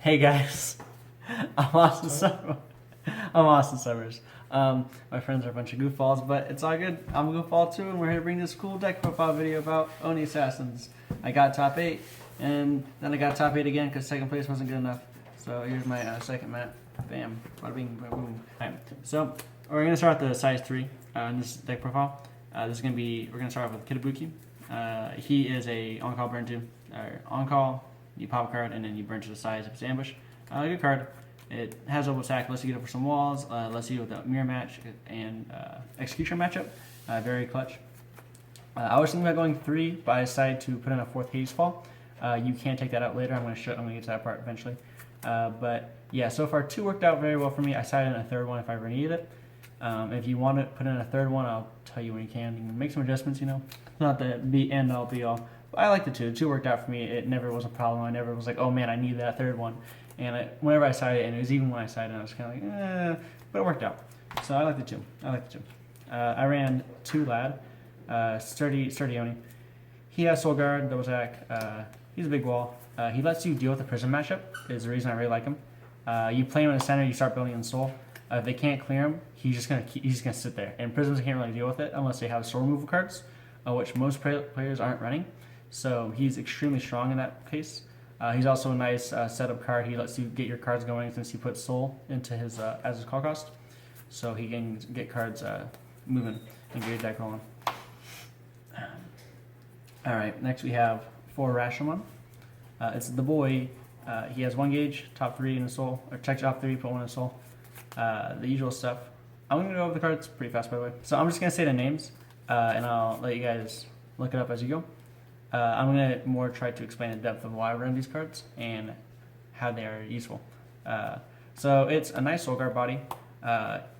Hey guys, I'm Austin Summers. I'm Austin Summers. My friends are a bunch of goofballs, but it's all good. I'm a goofball too, and we're here to bring this cool deck profile video about Oni Assassins. I got top 8, and then I got top 8 again because second place wasn't good enough. So here's my second map. Bam. Bada bing, bada boom. Right. So we're going to start with the size 3 in this deck profile. We're going to start off with Kitabuki. He is a on-call burn 2. On-call, you pop a card, and then you burn to the size if it's ambush. Good card. It has double attack, lets you get over some walls, lets you with a mirror match and execution matchup. Very clutch. I was thinking about going 3, but I decided to put in a 4th Hades Fall. You can take that out later. I'm going to get to that part eventually. But yeah, so far 2 worked out very well for me. I decided on a 3rd one if I ever needed it. If you want to put in a 3rd one, I'll tell you when you can. You can make some adjustments, you know. Not the end all be all. But I like the 2. The 2 worked out for me. It never was a problem. I never was like, oh man, I need that 3rd one. And whenever I decided, and it was even when I decided, I was kind of like, but it worked out. So I like the 2. I ran 2 lad, sturdy Oni. He has soul guard, double attack. He's a big wall. He lets you deal with the prism matchup. Is the reason I really like him. You play him in the center, you start building in soul. If they can't clear him, he's just gonna sit there. And prisms can't really deal with it unless they have soul removal cards, which most players aren't running. So he's extremely strong in that case. He's also a nice setup card. He lets you get your cards going since he puts soul into his as his call cost, so he can get cards moving and get your deck rolling. All right, next we have 4 Rashomon. It's the boy. He has 1 gauge, top 3 in the soul, or check top 3, put 1 in the soul. The usual stuff. I'm gonna go over the cards pretty fast, by the way. So I'm just gonna say the names, and I'll let you guys look it up as you go. I'm going to more try to explain the depth of why I run these cards and how they are useful. So it's a nice soul guard body.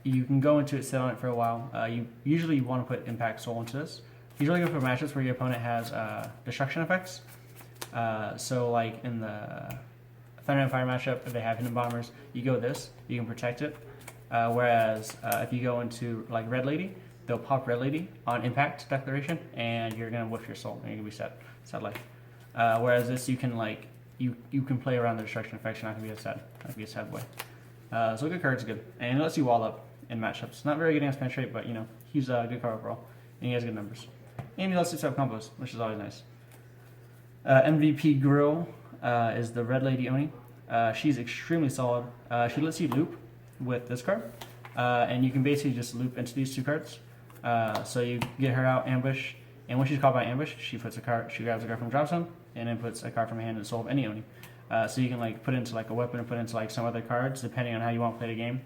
You can go into it, sit on it for a while. You usually want to put impact soul into this. He's really good for matchups where your opponent has destruction effects. So like in the Thunder and Fire matchup, if they have hidden bombers, you go this, you can protect it. Whereas if you go into like Red Lady, they'll pop Red Lady on impact declaration, and you're gonna whiff your soul, and you're gonna be sad life. Whereas this, you can like you can play around the destruction effects. You're not gonna be a sad boy. So good card's good, and it lets you wall up in matchups. Not very good against penetrate, but you know he's a good card overall, and he has good numbers. And he lets you set up combos, which is always nice. MVP Grill is the Red Lady Oni. She's extremely solid. She lets you loop with this card, and you can basically just loop into these 2 cards. So you get her out, ambush, and when she's caught by ambush, she grabs a card from drop zone, and then puts a card from hand in the soul of any Oni. So you can like put it into like a weapon, or put it into like some other cards, depending on how you want to play the game,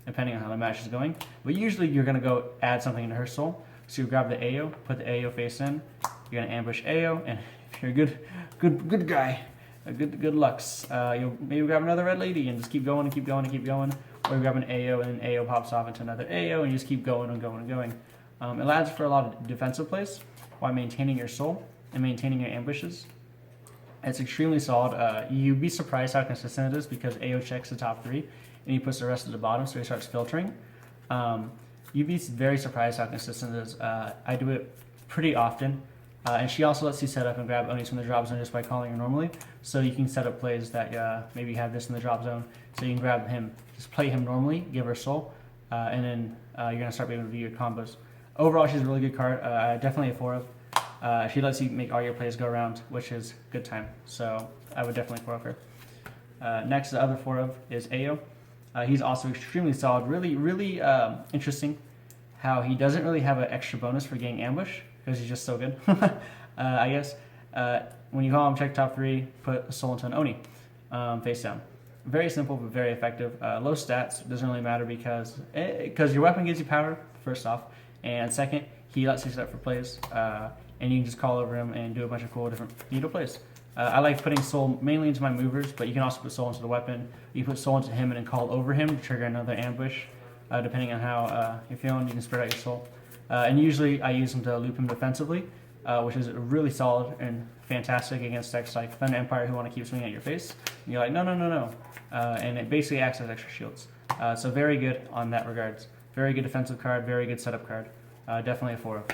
depending on how the match is going. But usually you're gonna go add something into her soul. So you grab the AO, put the AO face in, you're gonna ambush AO, and if you're a good guy, a good Lux, you'll maybe grab another Red Lady and just keep going and keep going and keep going. Or you grab an AO and then AO pops off into another AO and you just keep going and going and going. It allows for a lot of defensive plays while maintaining your soul and maintaining your ambushes. It's extremely solid. You'd be surprised how consistent it is because AO checks the top 3 and he puts the rest at the bottom, so he starts filtering. You'd be very surprised how consistent it is. I do it pretty often. And she also lets you set up and grab Onis from the drop zone just by calling her normally. So you can set up plays that maybe have this in the drop zone. So you can grab him, just play him normally, give her soul, and then you're going to start being able to do your combos. Overall, she's a really good card. Definitely a 4 of. She lets you make all your plays go around, which is good time. So I would definitely 4 of her. Next, the other 4 of is AO. He's also extremely solid. Really interesting how he doesn't really have an extra bonus for getting ambush, because he's just so good. I guess when you call him, check top 3, put a soul into an Oni face down. Very simple but very effective. Low stats, doesn't really matter because your weapon gives you power, first off, and second, he lets you set up for plays, and you can just call over him and do a bunch of cool different neatto plays. I like putting soul mainly into my movers, but you can also put soul into the weapon. You put soul into him and then call over him to trigger another ambush. Depending on how you're feeling, you can spread out your soul. And usually I use him to loop him defensively, which is really solid and fantastic against decks like Thunder Empire who want to keep swinging at your face. And you're like, no. And it basically acts as extra shields. So very good on that regards. Very good defensive card, very good setup card. Definitely a 4 of.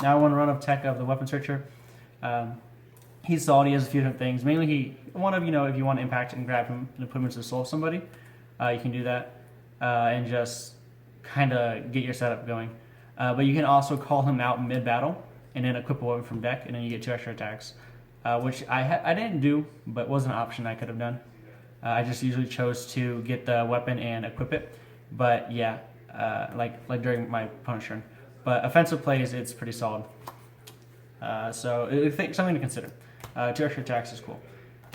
Now I want to run up tech of the Weapon Searcher. he's solid. He has a few different things. Mainly, one of, if you want to impact and grab him and put him into the soul of somebody, you can do that and just kind of get your setup going. But you can also call him out mid-battle and then equip a weapon from deck, and then you get 2 extra attacks, which I didn't do, but was an option I could have done. I just usually chose to get the weapon and equip it. But yeah, like during my opponent's turn. But offensive plays, it's pretty solid. So it's something to consider. 2 extra attacks is cool.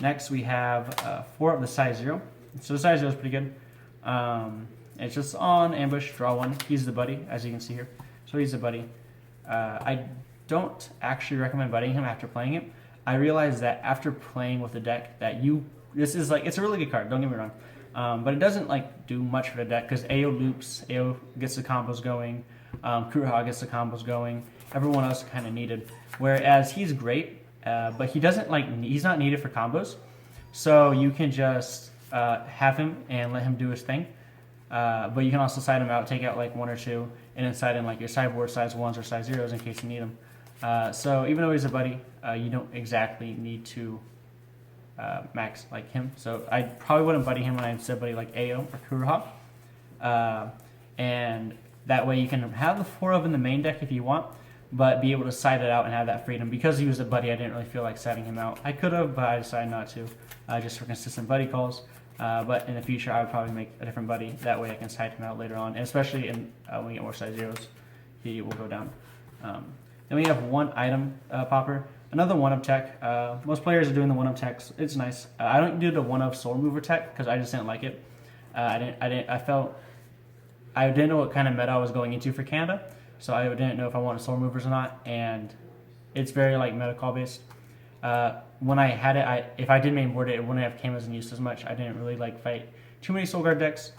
Next we have 4 of the size 0. So the size 0 is pretty good. It's just on ambush, draw 1. He's the buddy, as you can see here. So he's the buddy. I don't actually recommend buddying him after playing it. I realized that after playing with the deck that it's a really good card, don't get me wrong. But it doesn't do much for the deck because AO loops, AO gets the combos going, Kuroha gets the combos going, everyone else kind of needed. Whereas he's great, but he's not needed for combos. So you can just have him and let him do his thing. But you can also side him out, take out 1 or 2, and then side in your sideboard size 1s or size 0s in case you need them. So even though he's a buddy, you don't exactly need to max like him. So I probably wouldn't buddy him when I said buddy like AO or Kuroha. And that way you can have the 4 of in the main deck if you want, but be able to side it out and have that freedom. Because he was a buddy, I didn't really feel like siding him out. I could have, but I decided not to, just for consistent buddy calls. But in the future, I would probably make a different buddy. That way I can side him out later on. And especially when we get more size 0s, he will go down. Then we have 1 item popper. Another 1-of tech. Most players are doing the 1-of techs. It's nice. I don't do the 1-of soul remover tech because I just didn't like it. I didn't know what kind of meta I was going into for Canada, so I didn't know if I wanted soul removers or not. And it's very meta call based. When I had it, if I did mainboard it, it wouldn't have came as used as much. I didn't really fight too many soul guard decks,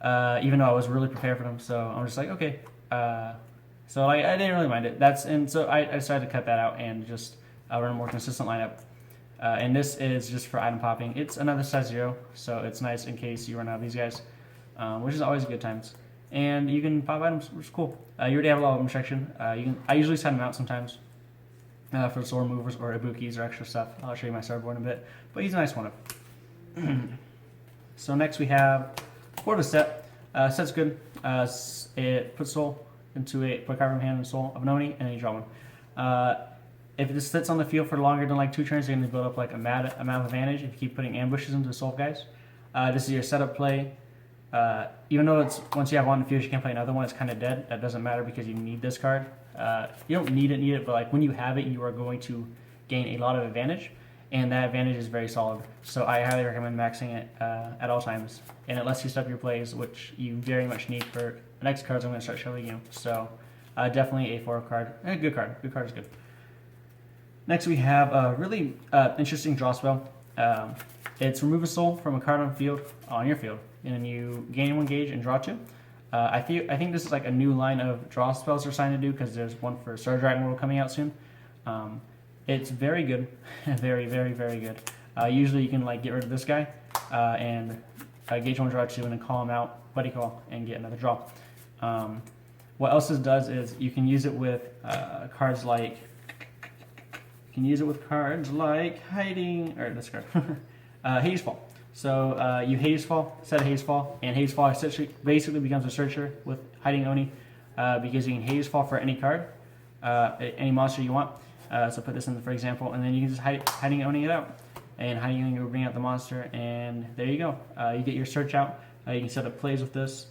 even though I was really prepared for them. So I'm just okay. So I didn't really mind it. So I decided to cut that out and just run a more consistent lineup. And this is just for item popping. It's another size 0, so it's nice in case you run out of these guys, which is always good times. And you can pop items, which is cool. You already have a lot of them section. I usually send them out sometimes for soul removers or ibukis or extra stuff. I'll show you my sideboard in a bit, but he's a nice 1-of. So next we have 4 of the set. Set's good. It puts soul into put a card from hand and soul of an Oni, and then you draw 1. If it sits on the field for longer than 2 turns, you're going to build up a amount of advantage if you keep putting ambushes into the soul guys. This is your setup play. Even though once you have 1 on the field, you can't play another one. It's kind of dead. That doesn't matter because you need this card. You don't need it, but when you have it, you are going to gain a lot of advantage, and that advantage is very solid. So I highly recommend maxing it at all times, and it lets you step your plays, which you very much need for the next cards I'm going to start showing you. So definitely a 4 card. Good card. Good card is good. Next we have a really interesting draw spell. It's remove a soul from a card on your field, and then you gain 1 gauge and draw 2. I think this is a new line of draw spells they're starting to do because there's one for Star Dragon World coming out soon. It's very good, very, very, very good. Usually you can get rid of this guy and gauge 1, draw 2, and then call him out, buddy call, and get another draw. What else this does is you can use it with cards like hiding, or this card, Hazefall. So you Hazefall, set a Hazefall, and Hazefall essentially basically becomes a searcher with hiding Oni because you can Hazefall for any card, any monster you want. So put this in for example, and then you can just hiding Oni it out, and hiding Oni will bring out the monster, and there you go. You get your search out. You can set up plays with this.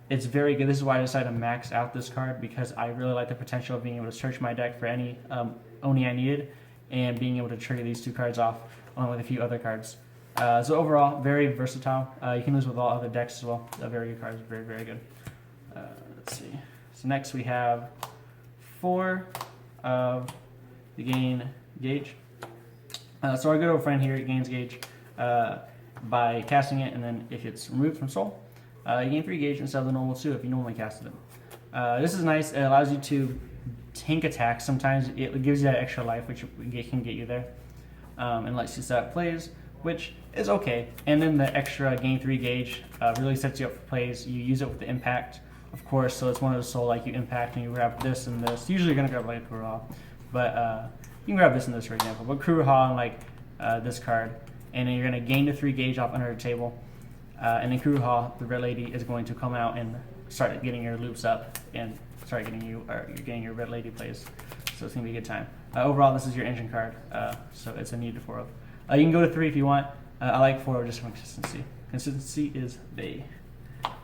It's very good. This is why I decided to max out this card because I really like the potential of being able to search my deck for any Oni I needed, and being able to trigger these 2 cards off along with a few other cards. So overall, very versatile. You can use with all other decks as well. A very good card. Very, very good. Let's see. So next we have 4 of the gain gauge. So our good old friend here gains gauge by casting it, and then if it's removed from soul, you gain 3 gauge instead of the normal 2 if you normally casted it. This is nice. It allows you to tank attacks. Sometimes it gives you that extra life, which can get you there, and lets you set up plays, which is okay. And then the extra gain 3 gauge really sets you up for plays. You use it with the impact, of course, so it's one of those soul you impact and you grab this and this. Usually you're going to grab a Kuroha, but You can grab this and this, for example, but Kuruha and like this card, and then you're going to gain the 3 gauge off under the table, and then Kuruha, the red lady, is going to come out and start getting your loops up and start getting you're getting your red lady plays. So it's going to be a good time. Overall, this is your engine card, so it's a need to 4 of. You can go to 3 if you want. I like 4 just for consistency. Consistency is the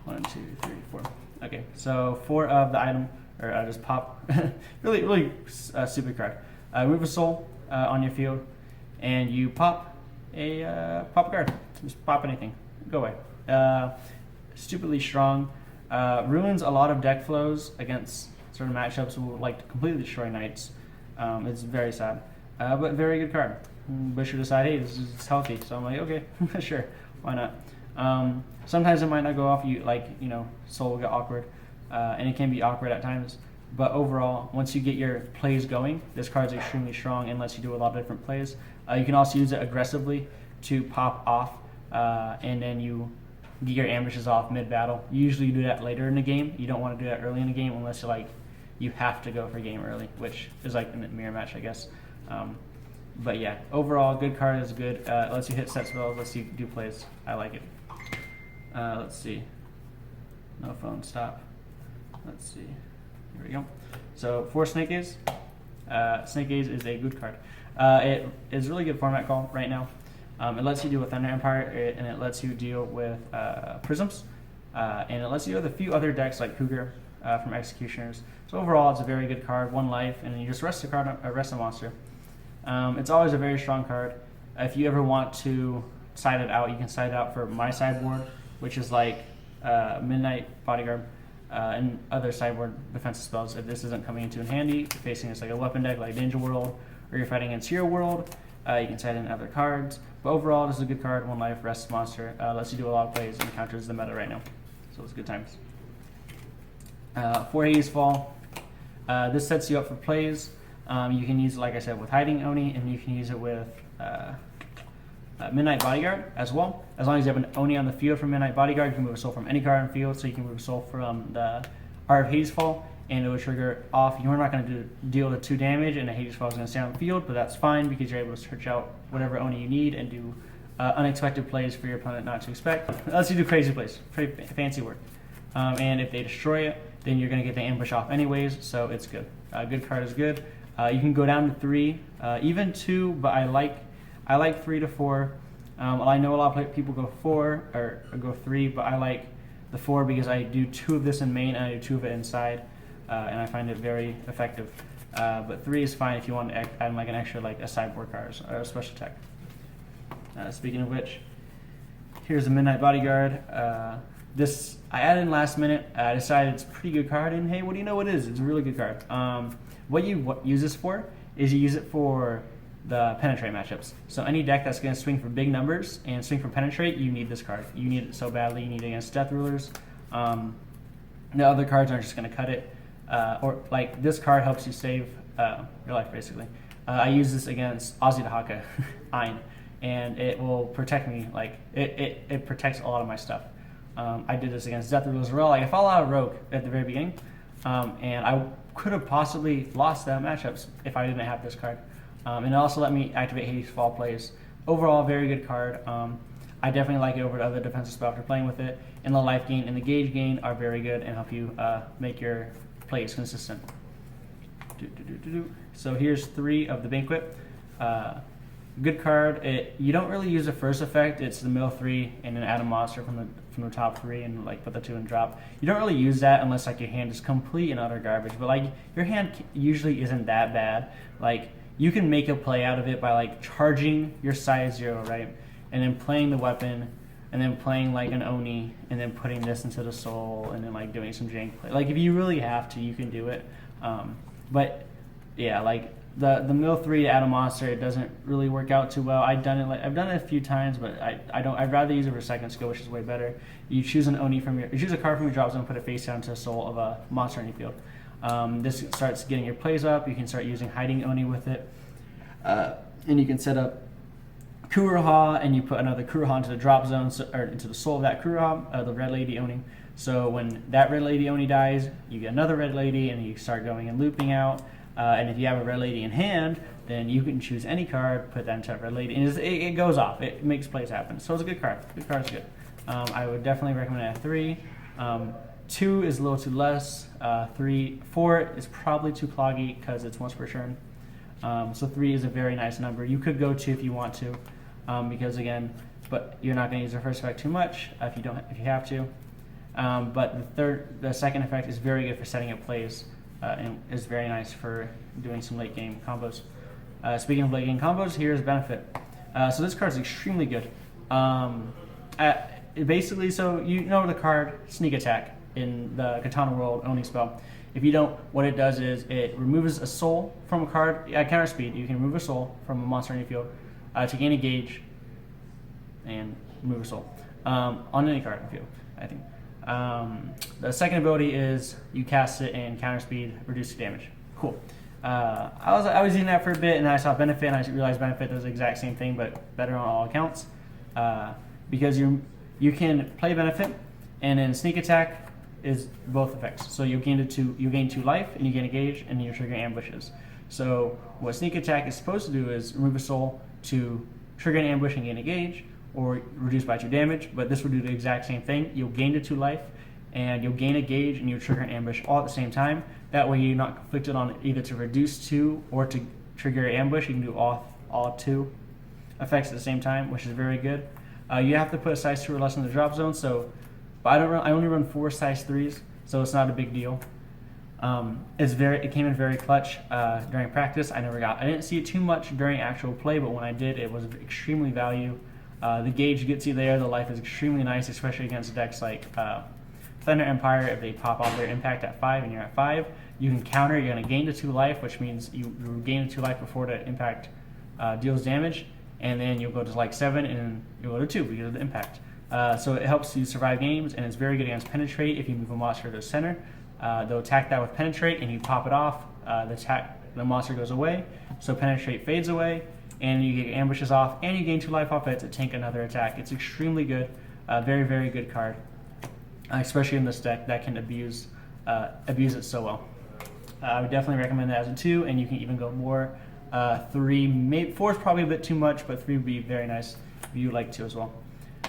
1, 2, 3, 4. Okay, so 4 of the item, or just pop. really stupid card. Remove a soul on your field, and you pop a card. Just pop anything. Go away. Stupidly strong. Ruins a lot of deck flows against certain matchups who like to completely destroy knights. It's very sad, but very good card. Butcher decide, hey, this is healthy, so I'm like, okay, sure, why not? Sometimes it might not go off. Soul will get awkward, and it can be awkward at times. But overall, once you get your plays going, this card is extremely strong and lets you do a lot of different plays. You can also use it aggressively to pop off, and then you get your ambushes off mid-battle. You usually do that later in the game. You don't want to do that early in the game unless you have to go for game early, which is like in the mirror match, I guess. But yeah, overall, good card is good. Lets you hit set spells, lets you do plays. I like it. Let's see. No phone, stop. Let's see. Here we go. So 4 Snake Gaze. Snake Gaze is a good card. It is really good format call right now. It lets you deal with Thunder Empire, and it lets you deal with Prisms, and it lets you deal with a few other decks like Cougar from Executioners. So overall, it's a very good card. 1 life, and then you just rest a monster. It's always a very strong card. If you ever want to side it out, you can side it out for my sideboard, which is like Midnight Bodyguard and other sideboard defensive spells. If this isn't coming into handy, you're facing this like a weapon deck like Ninja World, or you're fighting against Hero World, you can side in other cards. But overall, this is a good card. 1 life, rests monster, lets you do a lot of plays and counters the meta right now. So it's good times. 4 Hades Fall. This sets you up for plays. You can use it, like I said, with Hiding Oni, and you can use it with Midnight Bodyguard as well. As long as you have an Oni on the field from Midnight Bodyguard, you can move a soul from any card on the field, so you can move a soul from the Art of Hades Fall, and it will trigger off. You're not going to deal the 2 damage, and the Hades Fall is going to stay on the field, but that's fine because you're able to search out whatever Oni you need and do unexpected plays for your opponent not to expect. Unless you do crazy plays. Pretty fancy work. And if they destroy it, then you're going to get the ambush off anyways, so it's good. Good card is good. You can go down to 3, even 2, but I like 3 to 4. I know a lot of people go 4 or go 3, but I like the 4 because I do 2 of this in main and I do 2 of it inside, and I find it very effective. But 3 is fine if you want to add like an extra, like a sideboard card or a special tech. Speaking of which, here's the Midnight Bodyguard. This I added in last minute. I decided it's a pretty good card, and hey, what do you know it is? It's a really good card. What you use this for is you use it for the penetrate matchups. So any deck that's going to swing for big numbers and swing for penetrate, you need this card. You need it so badly. You need it against Death Rulers. The other cards aren't just going to cut it. Or like this card helps you save your life, basically. I use this against Ozzy Dahaka, Ein, and it will protect me. Like it protects a lot of my stuff. I did this against Death Rulers as well. Like I fell out of Rogue at the very beginning, and I could have possibly lost that matchups if I didn't have this card. And it also let me activate Hades Fall plays. Overall, very good card. I definitely like it over the other defensive spell after playing with it. And the life gain and the gauge gain are very good and help you make your plays consistent. So here's 3 of the Banquet. Good card. You don't really use the first effect. It's the middle 3 and then add a monster from the top 3 and like put the 2 and drop. You don't really use that unless like your hand is complete and utter garbage. But like your hand usually isn't that bad. Like you can make a play out of it by like charging your size 0, right, and then playing the weapon, and then playing like an Oni, and then putting this into the soul, and then like doing some jank play. Like if you really have to, you can do it. But yeah, like. The mill 3 to add a monster, it doesn't really work out too well. I've done it a few times, but I'd rather use it for second skill, which is way better. You choose an Oni you choose a card from your drop zone, put it face down to a soul of a monster in your field. This starts getting your plays up. You can start using Hiding Oni with it, and you can set up Kuruha, and you put another Kuruha into the drop zone, or into the soul of that Kuruha, the Red Lady Oni. So when that Red Lady Oni dies, you get another Red Lady, and you start going and looping out. And if you have a Red Lady in hand, then you can choose any card, put that into red lady, and it goes off. It makes plays happen. So it's a good card. Good card's good. I would definitely recommend it at 3. 2 is a little too less. 4 is probably too cloggy because it's once per turn. So 3 is a very nice number. You could go 2 if you want to, because again, but you're not going to use the first effect too much if you have to. But the second effect is very good for setting up plays, and is very nice for doing some late game combos. Speaking of late game combos, here's benefit. So this card is extremely good. Basically, so you know the card Sneak Attack in the Katana World Oni spell. If you don't, what it does is it removes a soul from a card at counter speed. You can remove a soul from a monster in your field to gain a gauge and remove a soul on any card in the field, I think. The second ability is you cast it and counter speed, reduce damage. Cool. I was using that for a bit, and I saw benefit, and I realized benefit does the exact same thing, but better on all accounts. Because you can play benefit, and then sneak attack is both effects. So you gain 2 life, and you gain a gauge, and you trigger ambushes. So what sneak attack is supposed to do is remove a soul to trigger an ambush and gain a gauge, or reduce by 2 damage. But this will do the exact same thing. You'll gain 2 life, and you'll gain a gauge, and you'll trigger an ambush all at the same time. That way you're not conflicted on either to reduce 2 or to trigger an ambush. You can do all 2 effects at the same time, which is very good. You have to put a size 2 or less in the drop zone, but I only run 4 size 3s, so it's not a big deal. It came in very clutch during practice. I didn't see it too much during actual play, but when I did, it was extremely value. The gauge gets you there. The life is extremely nice, especially against decks like Thunder Empire. If they pop off their impact at 5 and you're at 5, you can counter. You're going to gain 2 life, which means you gain 2 life before the impact deals damage, and then you'll go to like 7 and you'll go to 2 because of the impact. So it helps you survive games, and it's very good against penetrate. If you move a monster to the center, they'll attack that with penetrate, and you pop it off. The monster goes away, so penetrate fades away, and you get ambushes off, and you gain 2 life off it to tank another attack. It's extremely good, very, very good card, especially in this deck that can abuse it so well. I would definitely recommend it as a 2, and you can even go more. 3, 4 is probably a bit too much, but 3 would be very nice if you like 2 as well.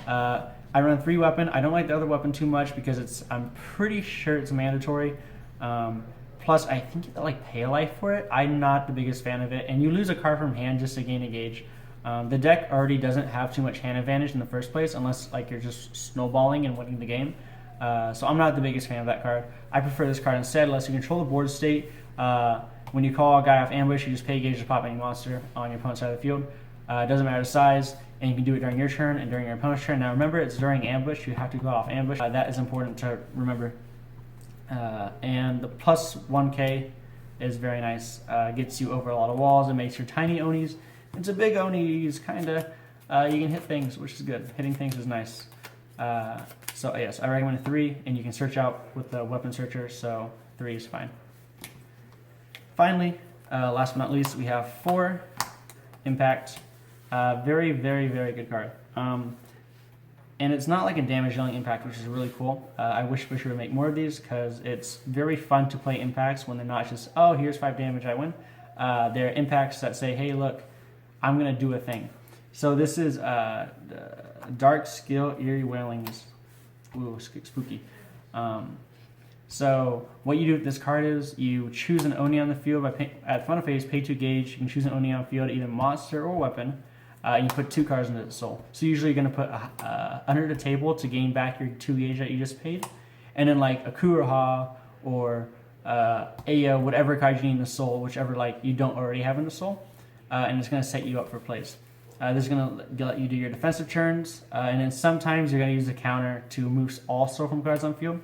I run 3 weapon. I don't like the other weapon too much because I'm pretty sure it's mandatory. Plus, I think you have to like pay a life for it. I'm not the biggest fan of it, and you lose a card from hand just to gain a gauge. The deck already doesn't have too much hand advantage in the first place, unless like you're just snowballing and winning the game. So I'm not the biggest fan of that card. I prefer this card instead. Unless you control the board state. When you call a guy off ambush, you just pay a gauge to pop any monster on your opponent's side of the field. It doesn't matter the size, and you can do it during your turn and during your opponent's turn. Now remember, it's during ambush. You have to go off ambush. That is important to remember. And the plus 1k is very nice. Gets you over a lot of walls. It makes your tiny Onis into big Onis, kind of. You can hit things, which is good. Hitting things is nice. So yes, I recommend a 3, and you can search out with the weapon searcher, so 3 is fine. Finally, last but not least, we have 4 Impact. Very, very, very good card. And it's not like a damage dealing impact, which is really cool. I wish Fisher would make more of these because it's very fun to play impacts when they're not just, oh, here's 5 damage, I win. They're impacts that say, hey, look, I'm going to do a thing. So this is Dark Skill Eerie Wailings. Ooh, spooky. So what you do with this card is you choose an Oni on the field at front of phase, pay 2 gauge. You can choose an Oni on the field, either monster or weapon. And you put 2 cards into the soul. So usually you're going to put under the table to gain back your 2 gauge that you just paid. And then like a Kuroha or Aya, whatever card you need in the soul, whichever like you don't already have in the soul. And it's going to set you up for plays. This is going to let you do your defensive turns. And then sometimes you're going to use a counter to move all soul from cards on field.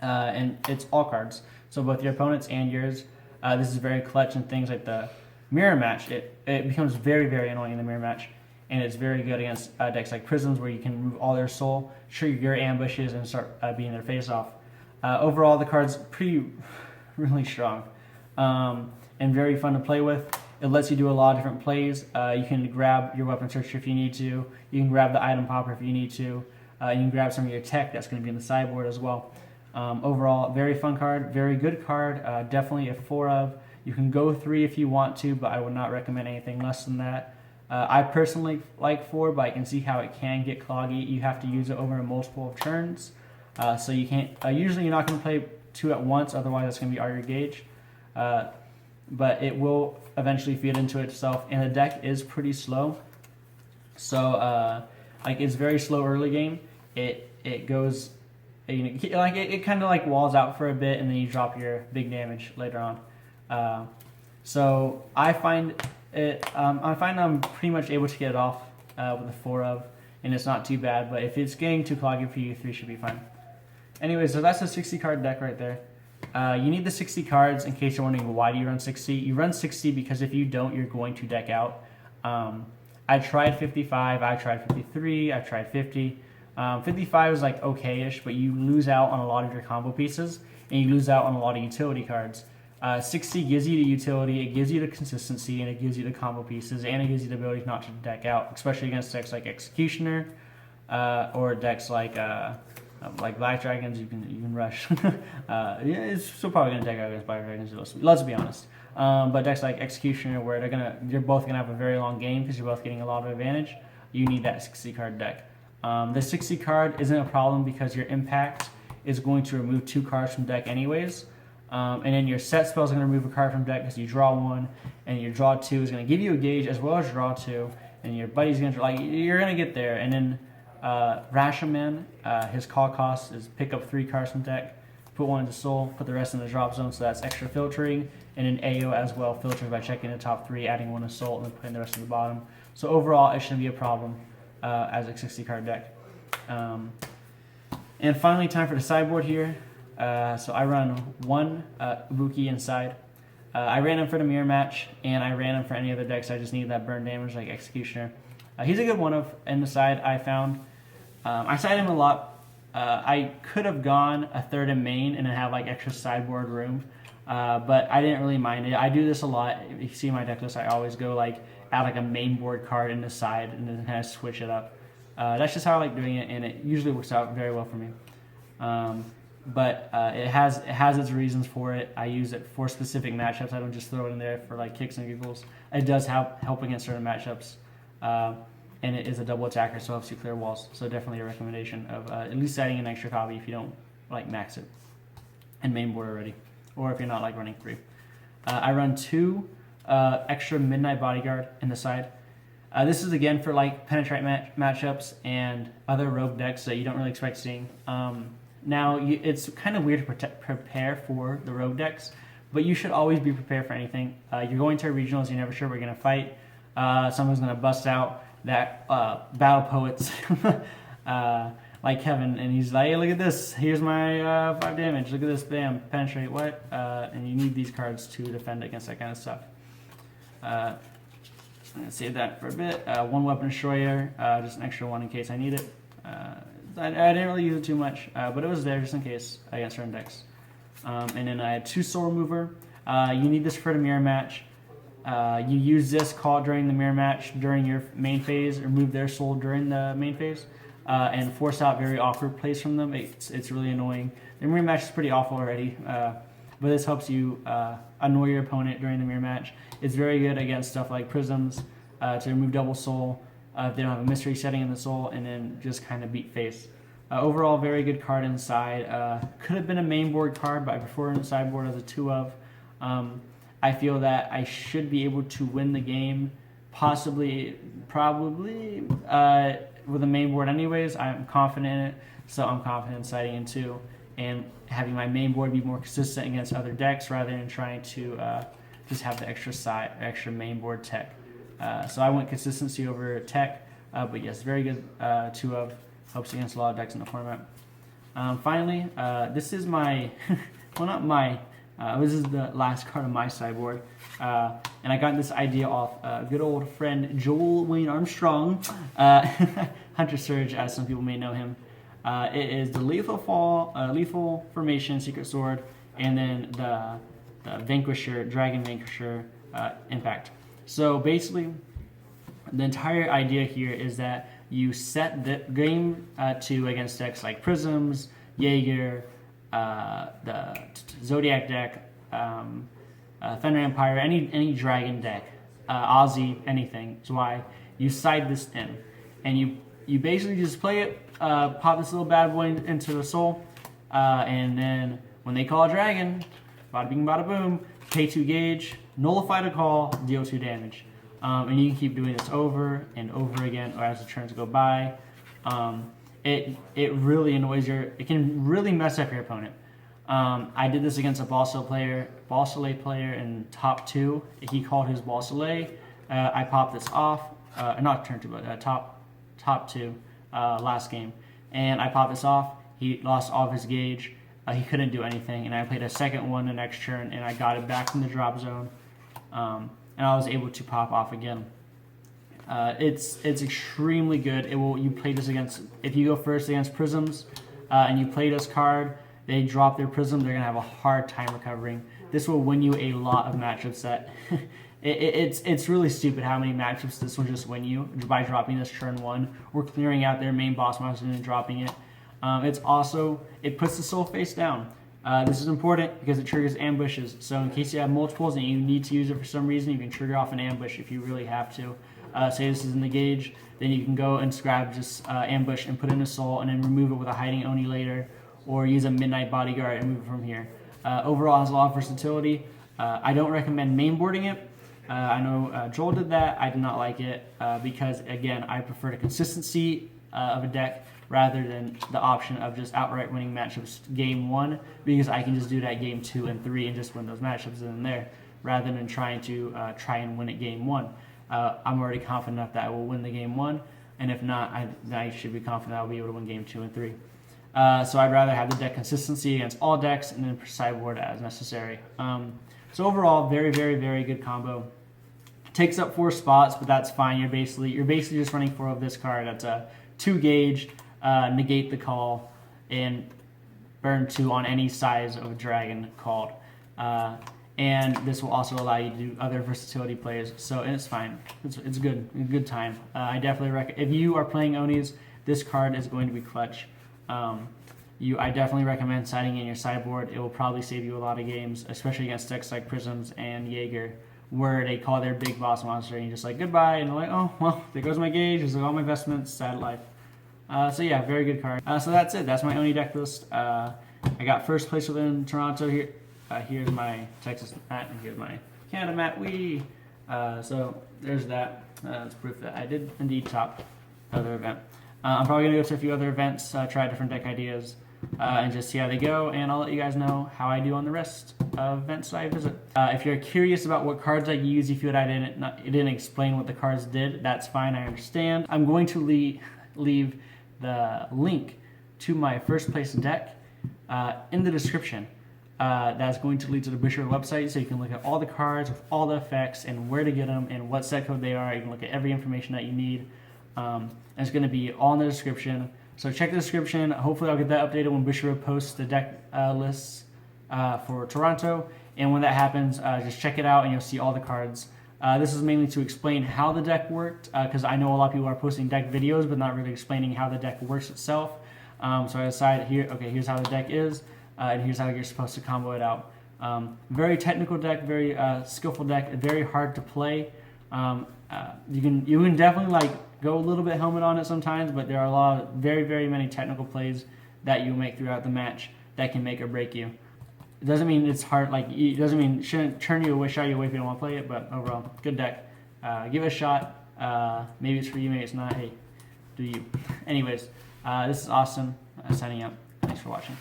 And it's all cards. So both your opponents and yours. This is very clutch in things like the mirror match. It becomes very, very annoying in the mirror match, and it's very good against decks like Prisms, where you can remove all their soul, trigger your ambushes, and start beating their face off. Overall, the card's really strong, and very fun to play with. It lets you do a lot of different plays. You can grab your weapon searcher if you need to. You can grab the item popper if you need to. You can grab some of your tech that's going to be in the sideboard as well. Overall, very fun card, very good card. Definitely a 4 of. You can go 3 if you want to, but I would not recommend anything less than that. I personally like 4, but I can see how it can get cloggy. You have to use it over a multiple of turns, so you can't. Usually, you're not going to play 2 at once, otherwise that's going to be all your gauge. But it will eventually feed into itself, and the deck is pretty slow. So like it's very slow early game. It goes, like it kind of like walls out for a bit, and then you drop your big damage later on. So I find I'm pretty much able to get it off with a 4 of, and it's not too bad. But if it's getting too cloggy for you, 3 should be fine. Anyway, so that's a 60 card deck right there. You need the 60 cards in case you're wondering why do you run 60. You run 60 because if you don't, you're going to deck out. I tried 55, I tried 53, I tried 50. 55 is like okay-ish, but you lose out on a lot of your combo pieces, and you lose out on a lot of utility cards. 60 gives you the utility, it gives you the consistency, and it gives you the combo pieces, and it gives you the ability not to deck out, especially against decks like Executioner, or decks like Black Dragons. You can rush. Yeah, it's still probably gonna deck out against Black Dragons. Let's be honest. But decks like Executioner, where you're both gonna have a very long game because you're both getting a lot of advantage. You need that 60 card deck. The 60 card isn't a problem because your impact is going to remove 2 cards from deck anyways. And then your set spell is going to remove a card from deck because you draw 1, and your draw 2 is going to give you a gauge as well as draw 2, and your buddy's going to draw. Like, you're going to get there. And then Rashomon, his call cost is pick up 3 cards from deck, put 1 into soul, put the rest in the drop zone, so that's extra filtering. And then AO as well filters by checking the top 3, adding 1 to soul, and then putting the rest in the bottom. So overall, it shouldn't be a problem as a 60 card deck. And finally, time for the sideboard here. So I run 1 Ibuki inside. I ran him for the mirror match, and I ran him for any other decks. I just needed that burn damage like Executioner. He's a good one in the side, I found. I sided him a lot. I could have gone a 3rd in main and then have like extra sideboard room, but I didn't really mind it. I do this a lot. If you see my deck list, I always go like add like a main board card in the side and then kind of switch it up. That's just how I like doing it, and it usually works out very well for me. But it has its reasons for it. I use it for specific matchups. I don't just throw it in there for like kicks and giggles. It does help against certain matchups, and it is a double attacker, so it helps you clear walls. So definitely a recommendation of at least adding an extra copy if you don't like max it and main board already, or if you're not like running 3. I run 2 extra Midnight Bodyguard in the side. This is again for like penetrate matchups and other rogue decks that you don't really expect seeing. Now, it's kind of weird to prepare for the rogue decks, but you should always be prepared for anything. You're going to regionals, you're never sure we're going to fight. Someone's going to bust out that Battle Poets like Kevin, and he's like, hey, look at this. Here's my 5 damage. Look at this. Bam. Penetrate. What? And you need these cards to defend against that kind of stuff. I'm going to save that for a bit. 1 Weapon Destroyer, just an extra 1 in case I need it. I didn't really use it too much, but it was there just in case against certain decks. And then I had 2 Soul Remover. You need this for the mirror match. You use this call during the mirror match during your main phase, remove their soul during the main phase, and force out very awkward plays from them. It's really annoying. The mirror match is pretty awful already, but this helps you annoy your opponent during the mirror match. It's very good against stuff like Prisms, to remove double soul, if they don't have a mystery setting in the soul, and then just kind of beat face. Overall, very good card inside. Could have been a main board card, but I prefer it in the sideboard as a 2 of. I feel that I should be able to win the game, probably with a main board anyways. I'm confident in it, so I'm confident in siding in 2 and having my main board be more consistent against other decks rather than trying to just have the extra main board tech. So I went consistency over tech, but yes, very good 2 of. Helps against a lot of decks in the format. Finally, this is my, well, not my, this is the last card of my sideboard. And I got this idea off good old friend Joel Wayne Armstrong, HunterSerge, as some people may know him. It is the Lethal Formation Secret Sword, and then the Vanquisher, Dragon Vanquisher Impact. So basically, the entire idea here is that you set the game 2 against decks like Prisms, Jaeger, the Zodiac deck, Thunder Empire, any dragon deck, Aussie, anything. Is why you side this in, and you basically just play it, pop this little bad boy into the soul, and then when they call a dragon, bada bing bada boom, pay 2 gauge, nullify the call, deal 2 damage. And you can keep doing this over and over again, or as the turns go by. It really annoys it can really mess up your opponent. I did this against a Ball Soleil player in top 2. He called his Ball Soleil. I popped this off, not turn 2, but top 2 last game, and I popped this off. He lost all of his gauge. He couldn't do anything, and I played a second one the next turn, and I got it back from the drop zone, and I was able to pop off again. It's extremely good. You play this against, if you go first against Prisms, and you play this card, they drop their Prism, they're gonna have a hard time recovering. This will win you a lot of matchups. That it's really stupid how many matchups this will just win you by dropping this turn 1 or clearing out their main boss monster and dropping it. It puts the soul face down. This is important because it triggers ambushes. So in case you have multiples and you need to use it for some reason, you can trigger off an ambush if you really have to. Say this is in the gauge, then you can go and grab just ambush and put in a soul and then remove it with a hiding Oni later, or use a midnight bodyguard and move it from here. Overall, it has a lot of versatility. I don't recommend mainboarding it. I know Joel did that. I did not like it because, again, I prefer the consistency of a deck rather than the option of just outright winning matchups game 1, because I can just do that game 2 and 3 and just win those matchups in there, rather than trying to try and win it game 1. I'm already confident enough that I will win the game 1, and if not, I should be confident I'll be able to win game 2 and 3. So I'd rather have the deck consistency against all decks and then sideboard as necessary. So overall, very, very, very good combo. Takes up 4 spots, but that's fine. You're basically just running 4 of this card. That's a 2 gauge, negate the call, and burn 2 on any size of a dragon called. And this will also allow you to do other versatility plays. So and it's fine. It's good. A good time. I definitely recommend, if you are playing Onis, this card is going to be clutch. I definitely recommend siding in your sideboard. It will probably save you a lot of games, especially against decks like Prisms and Jaeger, where they call their big boss monster and you're just like, goodbye, and they're like, oh, well, there goes my gauge, there's all my investments, sad life. So yeah, very good card. So that's it. That's my Oni deck list. I got first place within Toronto here. Here's my Texas mat, and here's my Canada mat. So there's that. That's proof that I did indeed top other event. I'm probably going to go to a few other events, try different deck ideas, and just see how they go, and I'll let you guys know how I do on the rest of events I visit. If you're curious about what cards I use, if you feel that I didn't explain what the cards did, that's fine, I understand. I'm going to leave the link to my first place deck in the description. That's going to lead to the Busher website, so you can look at all the cards with all the effects and where to get them and what set code they are. You can look at every information that you need. And it's going to be all in the description. So check the description. Hopefully I'll get that updated when Busher posts the deck lists for Toronto. And when that happens, just check it out and you'll see all the cards. This is mainly to explain how the deck worked, because I know a lot of people are posting deck videos but not really explaining how the deck works itself. So I decided here, okay, here's how the deck is, and here's how you're supposed to combo it out. Very technical deck, very skillful deck, very hard to play. You can definitely like go a little bit helmet on it sometimes, but there are a lot of very, very many technical plays that you make throughout the match that can make or break you. It doesn't mean it's hard, like it doesn't mean it shouldn't turn you away, shy you away if you don't want to play it, but overall, good deck. Give it a shot. Maybe it's for you, maybe it's not. Hey, do you. Anyways, this is Austin signing out. Thanks for watching.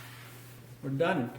We're done.